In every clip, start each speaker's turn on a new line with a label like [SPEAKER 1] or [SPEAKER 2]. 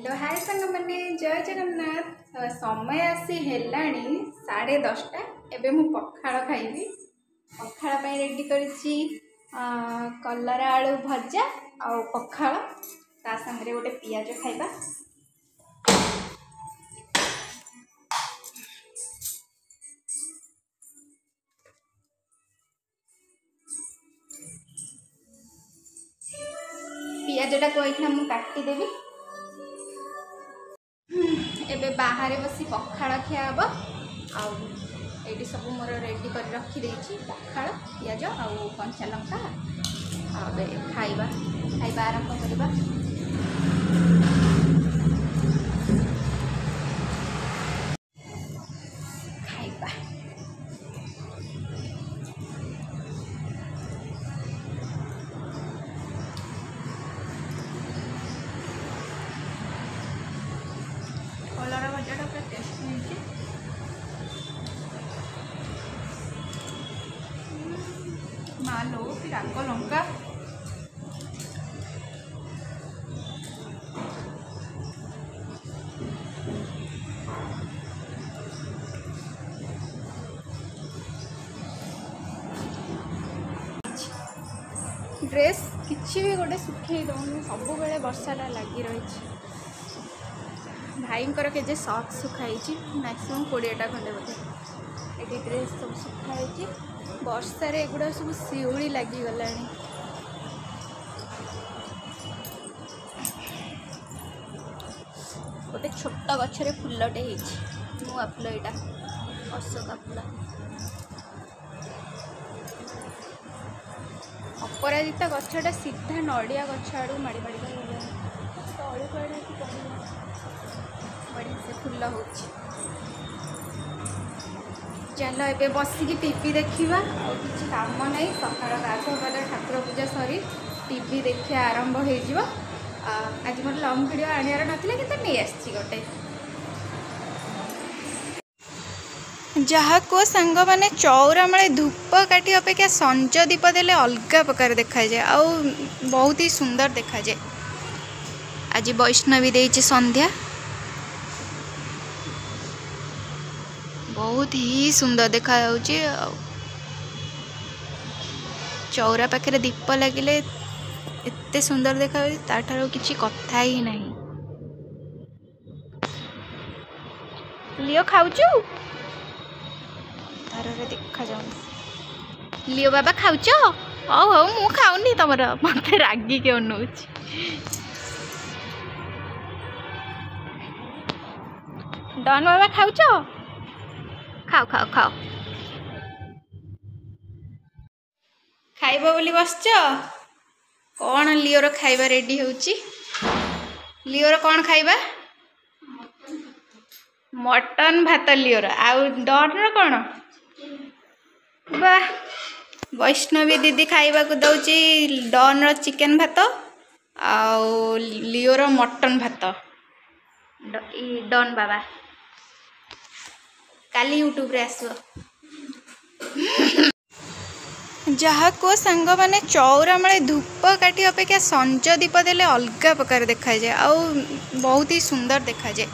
[SPEAKER 1] Hello hi सांग मैंने जय जगन्नाथ। समय आसी हेलाणी 10:30 एबे मु पखाड़ खाइबी। पखाड़ पे रेडी करिछि कलरा आलू भजा आउ पखाड़ ता संगे गोटे पियाज खाइबा। पियाजटा कोइखना मु काटी देबी। एबे बाहर बसी पखाड़ खिया हम आउ ये सब मोर रेडी कर रखी देछि पखाड़ पियाज आउ कंचा लंका खाइबा खाइबा आरंभ करबा। खाइबा कलरा भजाटा पूरा टेस्ट मिलती। मालो कि राग लंका ड्रेस किसी भी गोटे सुखी दौनी सब बेले वर्षाटा लगी रही। भाईंकर केजे सॉक्स सुखाई मैक्सिमम 20टा खंडे बोधे ये ड्रेस सब सुखाई वर्षार एगुड़ा सब शिउली लगिगला। गोटे छोट गचरे फुलटे नुआ फुल यहाँ अशोका फुल अपराजिता गछटा सीधा नड़िया गछ आड़ माड़ी माड़ी तलू कड़े बढ़िया से फुल हो। चलो ए बसिकी टीवी देखा और किसी काम ना सका गाधो गले ठाकुर पूजा सरी टीवी देखा आरंभ हो। आज मोर लंग वीडियो आनियार नथिला कि नहीं आसी गोटे जहाँ को सांग मैंने चौरा माले धूप काटी अपेक्षा संज दीप देले अलग प्रकार देखा जाए आ बहुत ही सुंदर देखा जाए। आज वैष्णवी देइछि संध्या बहुत ही सुंदर देखा जाउछि। चौरा पाखे दीप लगिले एते सुंदर देखा ताठारो किछि कथा ही नहीं। लियो खाउछु तारे देखा जाउनी। लियो बाबा खाउछ हौ हौ मु खाउनी तमर मते रागी के अनउछि। डन बाबा खाउछ खाओ खाओ खाओ खाइबो बोली बसच कौन लियोर खाइबा रेडी होउची। लियोर कौन खाइबा मटन भात लियोर आउ डन कौन वाह वैष्णवी दीदी खाइबा को दउची डन रो चिकन भात आउ लियोर मटन भात डन बाबा काली यूट्यूब रे आसो। जहाँ को सांग मैंने चौरा माले धूप काटी अपेक्षा संज दीप देले अलग प्रकार देखा जाए आ बहुत ही सुंदर देखा जाए।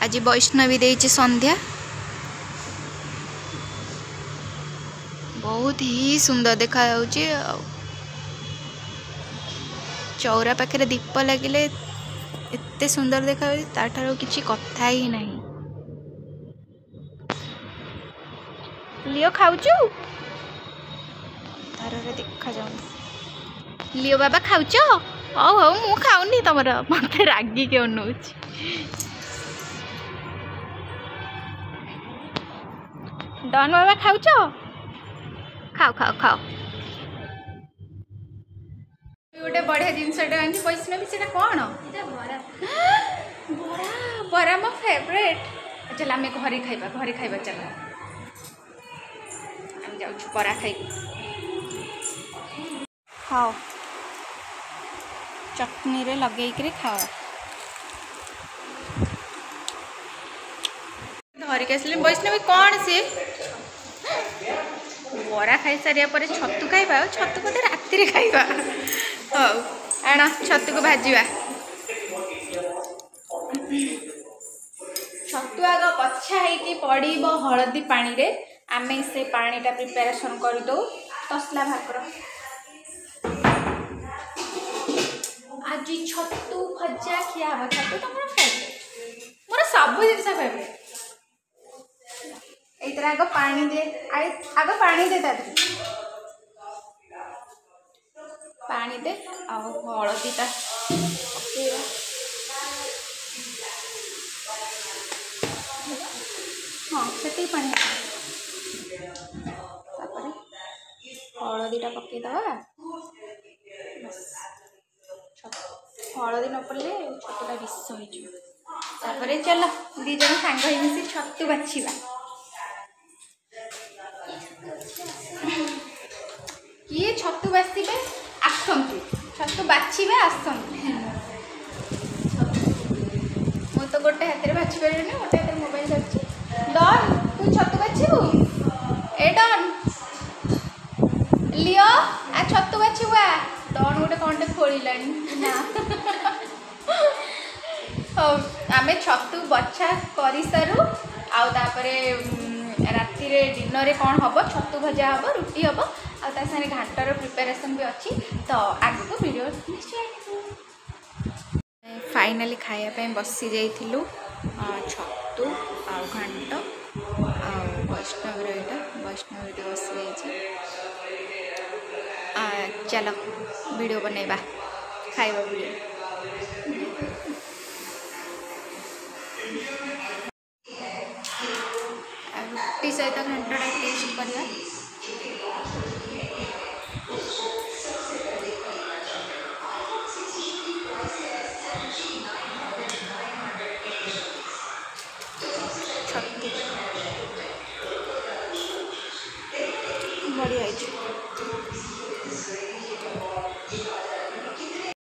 [SPEAKER 1] आज वैष्णवी देइछि संध्या बहुत ही सुंदर देखा जाउछि। चौरा पाखे दीप लगिले एते सुंदर देखा ताठारो किछि कथा ही नहीं। लियो खाउछु तारे देखा जाउनी। लियो बाबा खाउछ हौ हौ मु खाउनी तमर मते रागी के अनउछि। डन बाबा खाउछ खाओ खाओ खाओ गोटे बढ़िया जिनसटा आनी पैसा भी सेटा कौन बरा बरा बरा मो फेवरेट। चल आम घरे खाइबा चल आम जाऊँ बरा खाइबा खाओ चटनी रे लगे खाओ। धरिक आसले वैष्णवी कौन सी बरा खाई सारिया पर छतु खाइबा छतु बोधे राति खाइबा। हौ आण छतु को भाजिबा। छतु आग पछा होगी पड़ो हलदी पानी रे आमे से पानीटा प्रिपेरेसन करदे तसला भाकर आज छतु भजा खिया हम छतु तो मोर फेवरेट मोर सब जिनस फेवरेट एतर आग पानी दे आग पानी दे पानी दे आ हलदीटा पकेगा हाँ से पानी हलदीटा पकईदे हलदी न पड़े छतुटा विष हो चल दीज सांग मिसी छतु बाछा किए छतु बाछे आसतु छतु बाछे आसतु मु तो गोटे हाथ में बाछी पारे गोटे हाथ मोबाइल धरती डन तू छतु बाछू ए डन लियो आ छतु बाछुआ डन गोटे कौन खोल आमे छतु बछा कर सारू आउे राति डिनर कौन हम छतु भजा हम रुटी हम आगे घाटर प्रिपेरेसन भी अच्छी तो आगे को वीडियो फाइनाली खायापी बसी जाइलु छतु आ घाट आ वैष्णवी यहाँ वैष्णवी बसी जाइए चलो वीडियो बनैबा खाइबा वीडियो रुटी सहित घंटा टेस्ट करवा